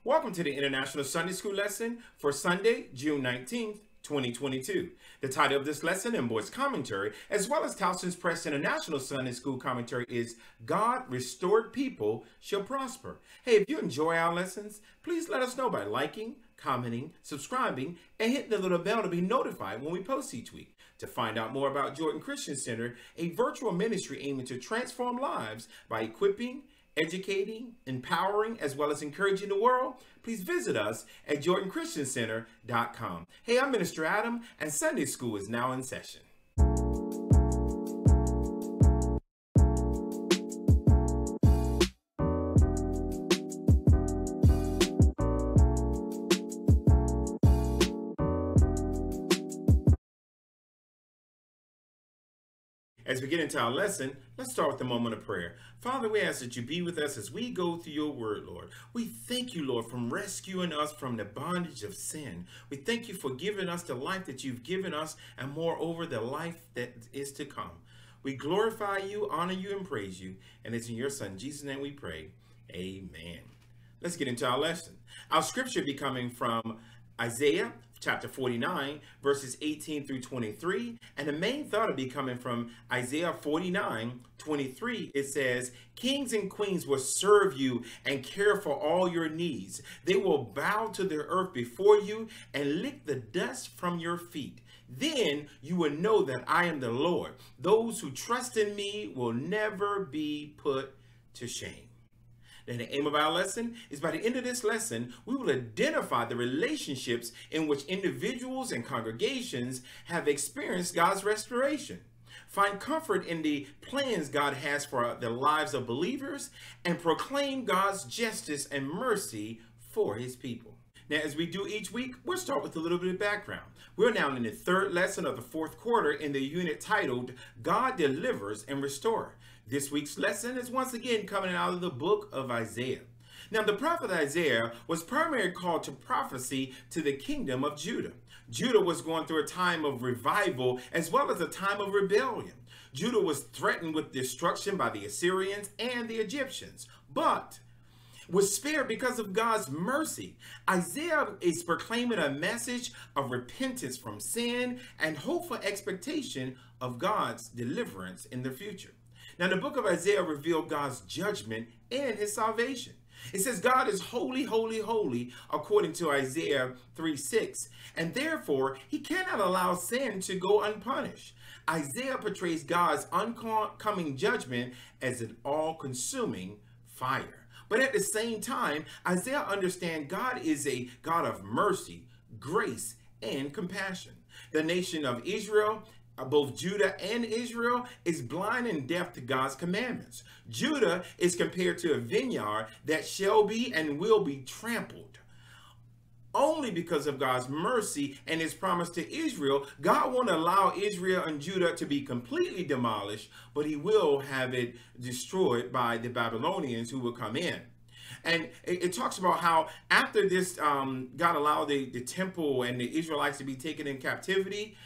Welcome to the International Sunday School lesson for Sunday, June 19th, 2022. The title of this lesson and voice commentary, as well as Towson's Press International Sunday School commentary, is God Restored People Shall Prosper. Hey, if you enjoy our lessons, please let us know by liking, commenting, subscribing, and hitting the little bell to be notified when we post each week. To find out more about Jordan Christian Center, a virtual ministry aiming to transform lives by equipping, educating, empowering, as well as encouraging the world, please visit us at jordanchristiancenter.com. Hey, I'm Minister Adam, and Sunday School is now in session. As we get into our lesson, let's start with a moment of prayer. Father, we ask that you be with us as we go through your word, Lord. We thank you, Lord, for rescuing us from the bondage of sin. We thank you for giving us the life that you've given us, and moreover, the life that is to come. We glorify you, honor you, and praise you. And it's in your Son, Jesus' name we pray. Amen. Let's get into our lesson. Our scripture be coming from Isaiah chapter 49, verses 18 through 23. And the main thought will be coming from Isaiah 49, 23. It says, "Kings and queens will serve you and care for all your needs. They will bow to the earth before you and lick the dust from your feet. Then you will know that I am the Lord. Those who trust in me will never be put to shame." Then the aim of our lesson is, by the end of this lesson, we will identify the relationships in which individuals and congregations have experienced God's restoration. Find comfort in the plans God has for the lives of believers, and proclaim God's justice and mercy for his people. Now, as we do each week, we'll start with a little bit of background. We're now in the third lesson of the fourth quarter in the unit titled, God Delivers and Restores. This week's lesson is once again coming out of the book of Isaiah. Now, the prophet Isaiah was primarily called to prophecy to the kingdom of Judah. Judah was going through a time of revival as well as a time of rebellion. Judah was threatened with destruction by the Assyrians and the Egyptians, but was spared because of God's mercy. Isaiah is proclaiming a message of repentance from sin and hopeful expectation of God's deliverance in the future. Now, the book of Isaiah revealed God's judgment and his salvation. It says God is holy, holy, holy, according to Isaiah 3:6, and therefore he cannot allow sin to go unpunished. Isaiah portrays God's oncoming judgment as an all-consuming fire. But at the same time, Isaiah understands God is a God of mercy, grace, and compassion. The nation of Israel, both Judah and Israel, is blind and deaf to God's commandments. Judah is compared to a vineyard that shall be and will be trampled. Only because of God's mercy and his promise to Israel, God won't allow Israel and Judah to be completely demolished, but he will have it destroyed by the Babylonians who will come in. And it talks about how after this, God allowed the temple and the Israelites to be taken in captivity.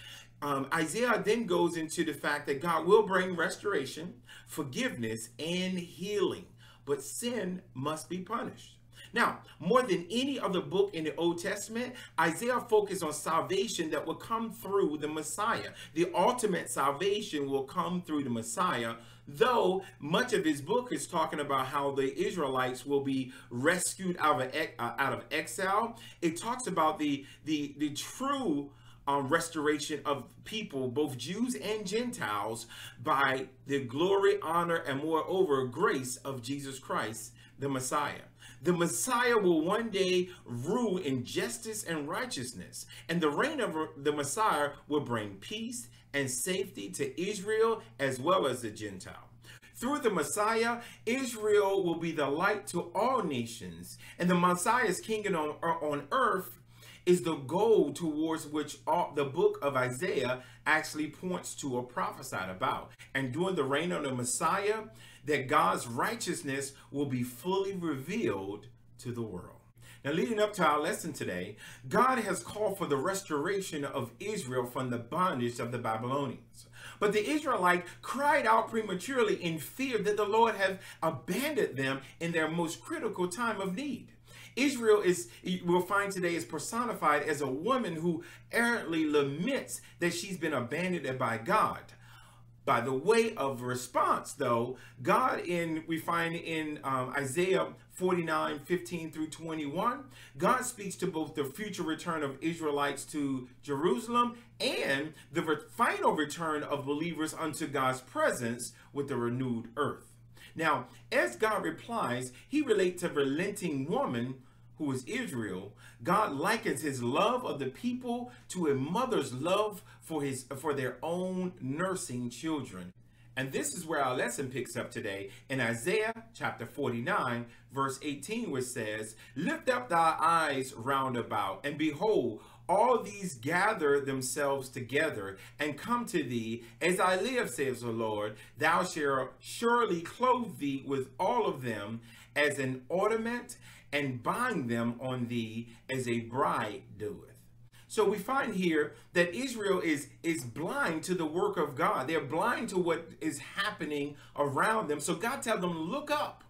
Isaiah then goes into the fact that God will bring restoration, forgiveness, and healing, but sin must be punished. Now, more than any other book in the Old Testament, Isaiah focused on salvation that will come through the Messiah. The ultimate salvation will come through the Messiah, though much of his book is talking about how the Israelites will be rescued out of exile. It talks about the true restoration of people, both Jews and Gentiles, by the glory, honor, and moreover grace of Jesus Christ, the Messiah. The Messiah will one day rule in justice and righteousness, and the reign of the Messiah will bring peace and safety to Israel as well as the Gentile. Through the Messiah, Israel will be the light to all nations, and the Messiah's kingdom on earth is the goal towards which the book of Isaiah actually points to or prophesied about. And during the reign of the Messiah, that God's righteousness will be fully revealed to the world. Now, leading up to our lesson today, God has called for the restoration of Israel from the bondage of the Babylonians. But the Israelites cried out prematurely in fear that the Lord had abandoned them in their most critical time of need. Israel is, we'll find today, is personified as a woman who errantly laments that she's been abandoned by God. By the way of response, though, we find in Isaiah 49:15-21, God speaks to both the future return of Israelites to Jerusalem and the final return of believers unto God's presence with the renewed earth. Now, as God replies, he relates to a relenting woman who is Israel. God likens his love of the people to a mother's love for their own nursing children. And this is where our lesson picks up today in Isaiah chapter 49, verse 18, which says, "Lift up thy eyes round about, and behold, all these gather themselves together and come to thee. As I live, says the Lord, thou shalt surely clothe thee with all of them as an ornament, and bind them on thee as a bride doeth." So we find here that Israel is blind to the work of God. They're blind to what is happening around them. So God tells them, look up.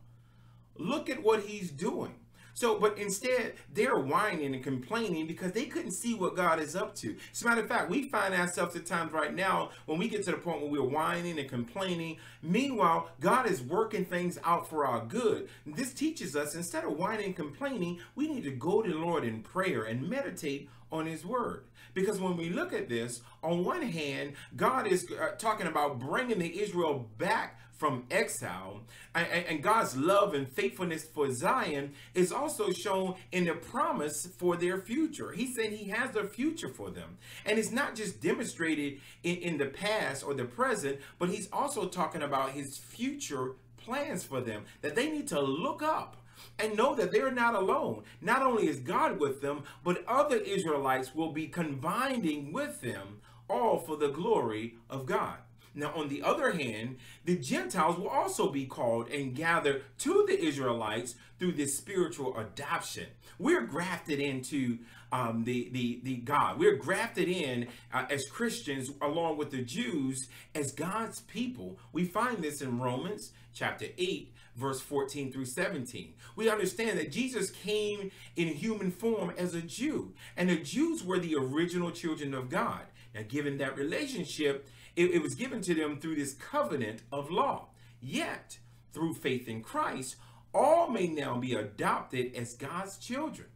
Look at what he's doing. But instead, they're whining and complaining because they couldn't see what God is up to. As a matter of fact, we find ourselves at times right now when we get to the point where we're whining and complaining. Meanwhile, God is working things out for our good. This teaches us, instead of whining and complaining, we need to go to the Lord in prayer and meditate on his word. Because when we look at this, on one hand, God is talking about bringing the Israel back from exile, and God's love and faithfulness for Zion is also shown in the promise for their future. He said he has a future for them, and it's not just demonstrated in the past or the present, but he's also talking about his future plans for them, that they need to look up and know that they're not alone. Not only is God with them, but other Israelites will be combining with them, all for the glory of God. Now, on the other hand, the Gentiles will also be called and gathered to the Israelites through this spiritual adoption. We're grafted into the God. We're grafted in as Christians along with the Jews as God's people. We find this in Romans chapter 8, verse 14-17. We understand that Jesus came in human form as a Jew, and the Jews were the original children of God. Now, given that relationship, it was given to them through this covenant of law. Yet, through faith in Christ, all may now be adopted as God's children.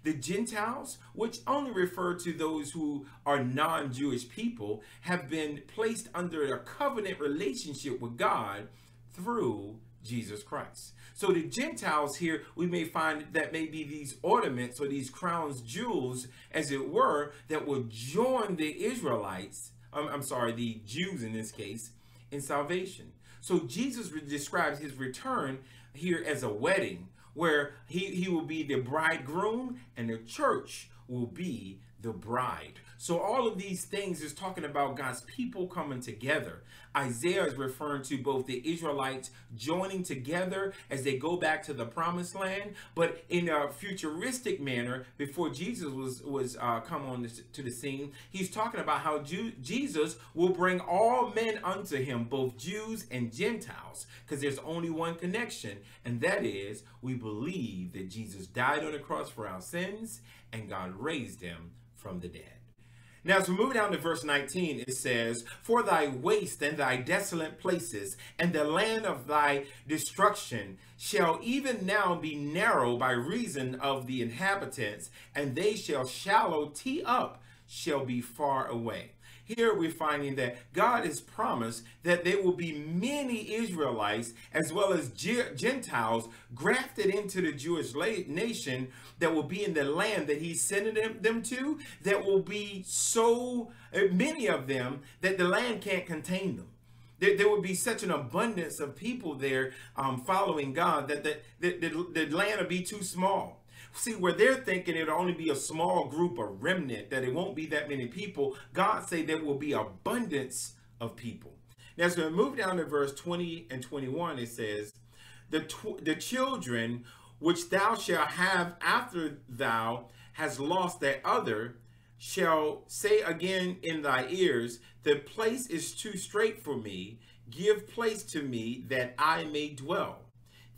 The Gentiles, which only refer to those who are non-Jewish people, have been placed under a covenant relationship with God through Jesus Christ. So the Gentiles here, we may find that may be these ornaments or these crowns, jewels, as it were, that will join the Israelites, the Jews in this case, in salvation. So Jesus describes his return here as a wedding, where he will be the bridegroom and the church will be the bride. So all of these things is talking about God's people coming together. Isaiah is referring to both the Israelites joining together as they go back to the promised land, but in a futuristic manner, before Jesus was come on to the scene, he's talking about how Jesus will bring all men unto him, both Jews and Gentiles, because there's only one connection, and that is we believe that Jesus died on the cross for our sins and God raised him from the dead. Now, as we move down to verse 19, it says, "For thy waste and thy desolate places, and the land of thy destruction, shall even now be narrow by reason of the inhabitants, and they shall shallow up, shall be far away." Here we're finding that God has promised that there will be many Israelites as well as Gentiles grafted into the Jewish nation that will be in the land that he's sending them to, that will be so many of them that the land can't contain them. There would be such an abundance of people there following God that the land would be too small. See, where they're thinking it'll only be a small group, a remnant, that it won't be that many people, God say there will be abundance of people. Now, as we move down to verse 20 and 21, it says, the children which thou shalt have after thou hast lost that other shall say again in thy ears, the place is too strait for me, give place to me that I may dwell.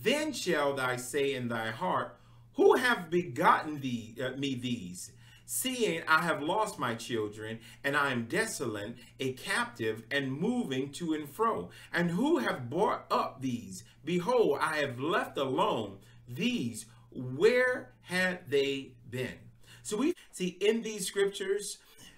Then shall thou say in thy heart, Who have begotten me these? Seeing I have lost my children, and I am desolate, a captive, and moving to and fro. And who have brought up these? Behold, I have left alone these. Where had they been? So we see in these scriptures,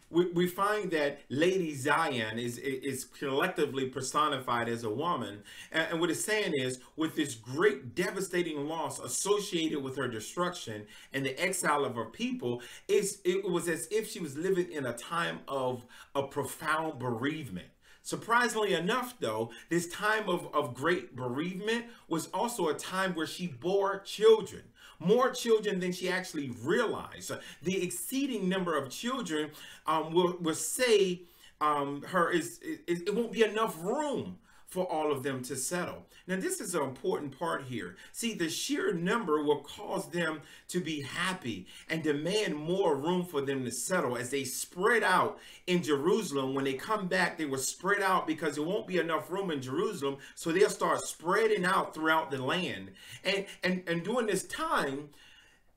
we find that Lady Zion is collectively personified as a woman. And what it's saying is, with this great devastating loss associated with her destruction and the exile of her people, it was as if she was living in a time of a profound bereavement. Surprisingly enough, though, this time of great bereavement was also a time where she bore children. More children than she actually realized. The exceeding number of children will say it won't be enough room for all of them to settle. Now, this is an important part here. See, the sheer number will cause them to be happy and demand more room for them to settle as they spread out in Jerusalem. When they come back, they will spread out because there won't be enough room in Jerusalem. So they'll start spreading out throughout the land. And during this time,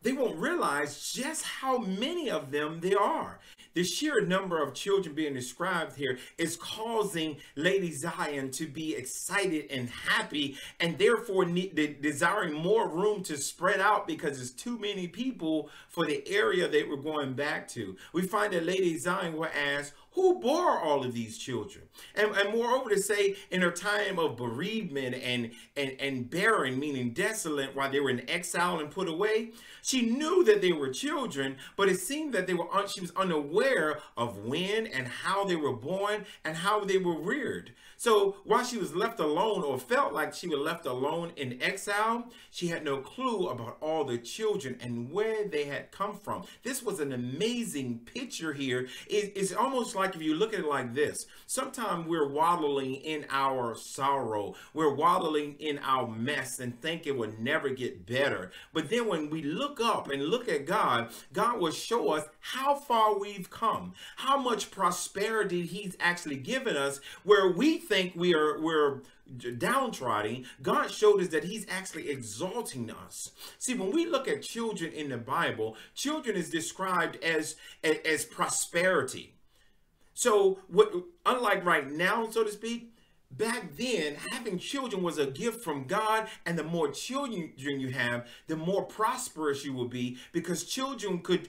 they won't realize just how many of them there are. The sheer number of children being described here is causing Lady Zion to be excited and happy, and therefore desiring more room to spread out because there's too many people for the area they were going back to. We find that Lady Zion will ask, who bore all of these children? And moreover, to say in her time of bereavement and barren, meaning desolate, while they were in exile and put away, she knew that they were children, but it seemed that she was unaware of when and how they were born and how they were reared. So while she was left alone, or felt like she was left alone in exile, she had no clue about all the children and where they had come from. This was an amazing picture here. It's almost like, if you look at it like this, sometimes we're waddling in our sorrow, we're waddling in our mess and think it will never get better. But then when we look up and look at God, God will show us how far we've come, how much prosperity he's actually given us. Where we think we're downtrodden, God showed us that he's actually exalting us. See, when we look at children in the Bible, children is described as prosperity. So unlike right now, so to speak, back then, having children was a gift from God, and the more children you have, the more prosperous you will be, because children could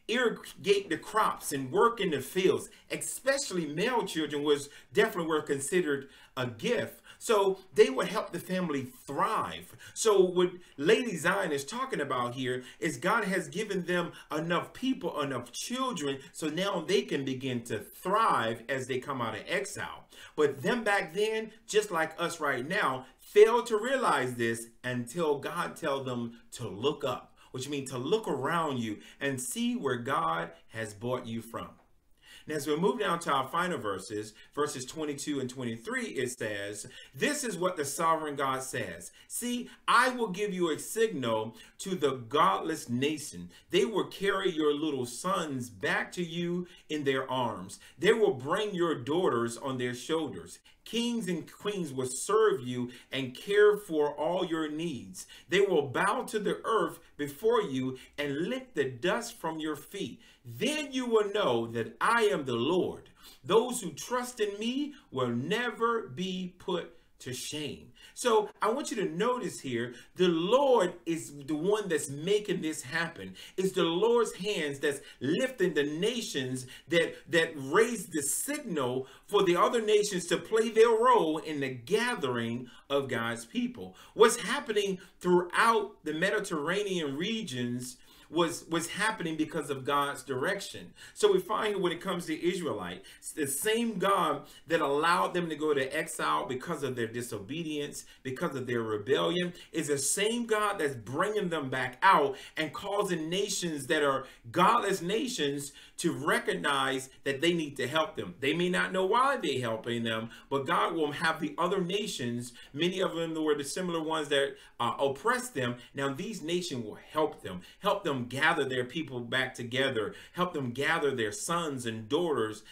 irrigate the crops and work in the fields. Especially male children were considered a gift. So they would help the family thrive. So what Lady Zion is talking about here is God has given them enough people, enough children, so now they can begin to thrive as they come out of exile. But them back then, just like us right now, failed to realize this until God tells them to look up, which means to look around you and see where God has brought you from. Now, as we move down to our final verses 22 and 23, it says, this is what the sovereign God says. See, I will give you a signal to the godless nation. They will carry your little sons back to you in their arms. They will bring your daughters on their shoulders. Kings and queens will serve you and care for all your needs. They will bow to the earth before you and lick the dust from your feet. Then you will know that I am the Lord. Those who trust in me will never be put to shame. So I want you to notice here, the Lord is the one that's making this happen. It's the Lord's hands that's lifting the nations that raise the signal for the other nations to play their role in the gathering of God's people. What's happening throughout the Mediterranean regions was happening because of God's direction. So we find when it comes to Israelite, the same God that allowed them to go to exile because of their disobedience, because of their rebellion, is the same God that's bringing them back out and causing nations that are godless nations to recognize that they need to help them. They may not know why they're helping them, but God will have the other nations, many of them were the similar ones that oppressed them. Now these nations will help them gather their people back together, help them gather their sons and daughters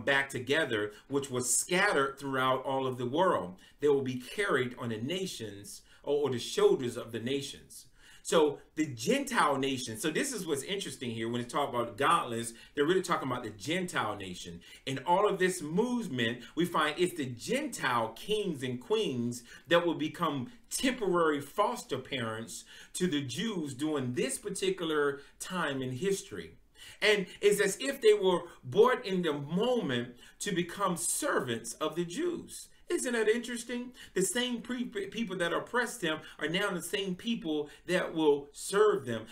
back together, which was scattered throughout all of the world. They will be carried on the nations or the shoulders of the nations. So the Gentile nation, so this is what's interesting here when it's talking about godless, they're really talking about the Gentile nation. In all of this movement, we find it's the Gentile kings and queens that will become temporary foster parents to the Jews during this particular time in history. And it's as if they were brought in the moment to become servants of the Jews. Isn't that interesting? The same people that oppressed them are now the same people that will serve them.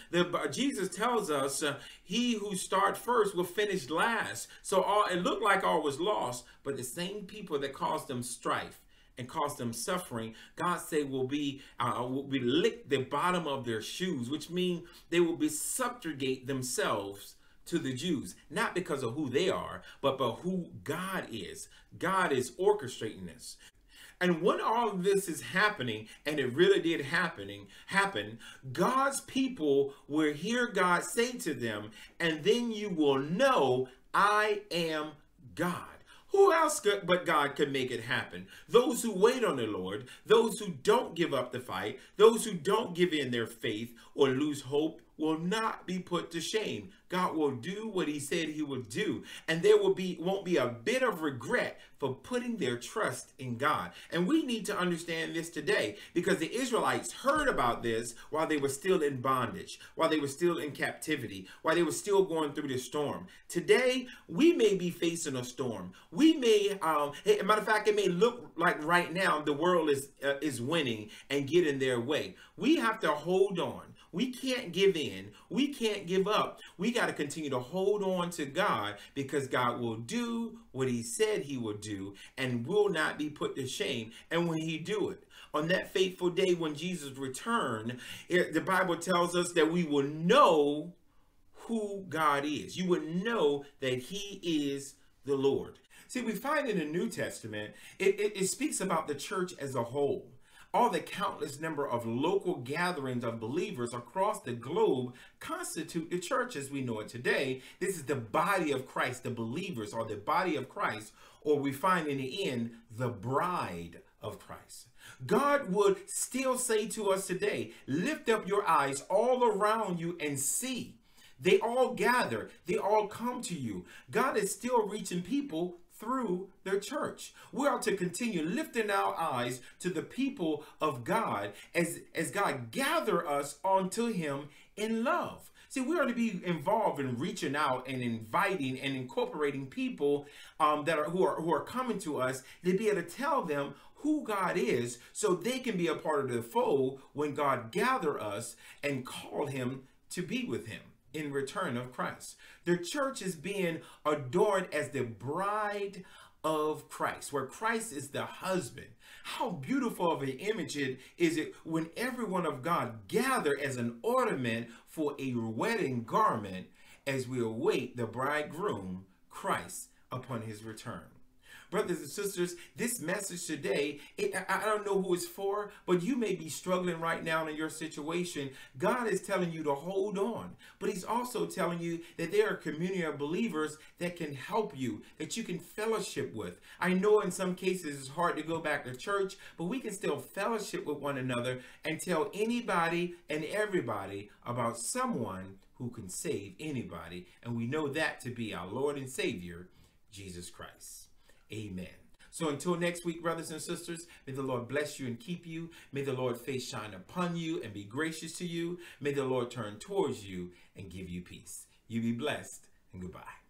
Jesus tells us, he who starts first will finish last. So it looked like all was lost, but the same people that caused them strife and caused them suffering, God said will be lick the bottom of their shoes, which means they will be subjugate themselves to the Jews, not because of who they are, but who God is. God is orchestrating this. And when all of this is happening, and it really did happen, God's people will hear God say to them, and then you will know I am God. Who else but God could make it happen? Those who wait on the Lord, those who don't give up the fight, those who don't give in their faith or lose hope will not be put to shame. God will do what he said he would do. And there won't be a bit of regret for putting their trust in God. And we need to understand this today, because the Israelites heard about this while they were still in bondage, while they were still in captivity, while they were still going through the storm. Today, we may be facing a storm. We may, matter of fact, it may look like right now the world is winning and getting their way. We have to hold on. We can't give in. We can't give up. We got to continue to hold on to God, because God will do what he said he will do and will not be put to shame. And when he do it, on that fateful day when Jesus returned, the Bible tells us that we will know who God is. You will know that he is the Lord. See, we find in the New Testament, it speaks about the church as a whole. All the countless number of local gatherings of believers across the globe constitute the church as we know it today. This is the body of Christ, the believers, or the body of Christ, or we find in the end, the bride of Christ. God would still say to us today, lift up your eyes all around you and see. They all gather. They all come to you. God is still reaching people through their church. We are to continue lifting our eyes to the people of God as God gather us onto him in love. See, we are to be involved in reaching out and inviting and incorporating people who are coming to us, to be able to tell them who God is, so they can be a part of the fold when God gather us and call him to be with him in return of Christ. The church is being adored as the bride of Christ, where Christ is the husband. How beautiful of an image is it when everyone of God gather as an ornament for a wedding garment as we await the bridegroom, Christ, upon his return. Brothers and sisters, this message today, I don't know who it's for, but you may be struggling right now in your situation. God is telling you to hold on, but he's also telling you that there are a community of believers that can help you, that you can fellowship with. I know in some cases it's hard to go back to church, but we can still fellowship with one another and tell anybody and everybody about someone who can save anybody. And we know that to be our Lord and Savior, Jesus Christ. Amen. So until next week, brothers and sisters, may the Lord bless you and keep you. May the Lord's face shine upon you and be gracious to you. May the Lord turn towards you and give you peace. You be blessed, and goodbye.